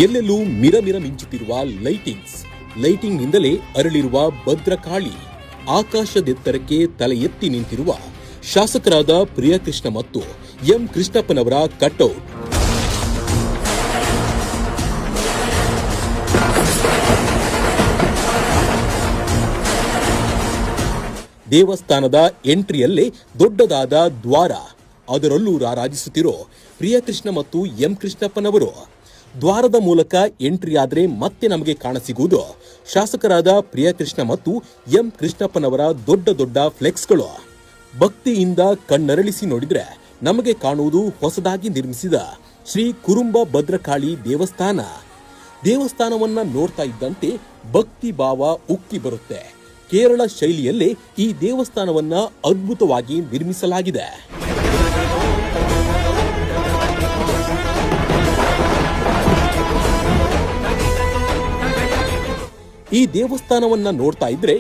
ಎಲ್ಲೆಲ್ಲೂ ಮಿರಮಿರ ಮಿಂಚುತ್ತಿರುವ ಲೈಟಿಂಗ್ನಿಂದಲೇ ಅರಳಿರುವ ಭದ್ರಕಾಳಿ, ಆಕಾಶದೆತ್ತರಕ್ಕೆ ತಲೆ ಎತ್ತಿ ನಿಂತಿರುವ ಶಾಸಕರಾದ ಪ್ರಿಯಕೃಷ್ಣ ಮತ್ತು ಎಂ ಕೃಷ್ಣಪ್ಪನವರ ಕಟ್ಔಟ್. ದೇವಸ್ಥಾನದ ಎಂಟ್ರಿಯಲ್ಲೇ ದೊಡ್ಡದಾದ ದ್ವಾರ, ಅದರಲ್ಲೂ ರಾರಾಜಿಸುತ್ತಿರೋ ಪ್ರಿಯಕೃಷ್ಣ ಮತ್ತು ಎಂ ಕೃಷ್ಣಪ್ಪನವರು. ದ್ವಾರದ ಮೂಲಕ ಎಂಟ್ರಿ ಆದ್ರೆ ಮತ್ತೆ ನಮಗೆ ಕಾಣಸಿಗುವುದು ಶಾಸಕರಾದ ಪ್ರಿಯಕೃಷ್ಣ ಮತ್ತು ಎಂ ಕೃಷ್ಣಪ್ಪನವರ ದೊಡ್ಡ ದೊಡ್ಡ ಫ್ಲೆಕ್ಸ್ಗಳು. ಭಕ್ತಿಯಿಂದ ಕಣ್ಣರಳಿಸಿ ನೋಡಿದ್ರೆ ನಮಗೆ ಕಾಣುವುದು ಹೊಸದಾಗಿ ನಿರ್ಮಿಸಿದ ಶ್ರೀ ಕುರುಂಬ ಭದ್ರಕಾಳಿ ದೇವಸ್ಥಾನವನ್ನ ನೋಡ್ತಾ ಇದ್ದಂತೆ ಭಕ್ತಿ ಭಾವ ಉಕ್ಕಿ ಬರುತ್ತೆ. ಕೇರಳ ಶೈಲಿಯಲ್ಲೇ ಈ ದೇವಸ್ಥಾನವನ್ನ ಅದ್ಭುತವಾಗಿ ನಿರ್ಮಿಸಲಾಗಿದೆ. ಈ ದೇವಸ್ಥಾನವನ್ನ ನೋಡ್ತಾ ಇದ್ರೆ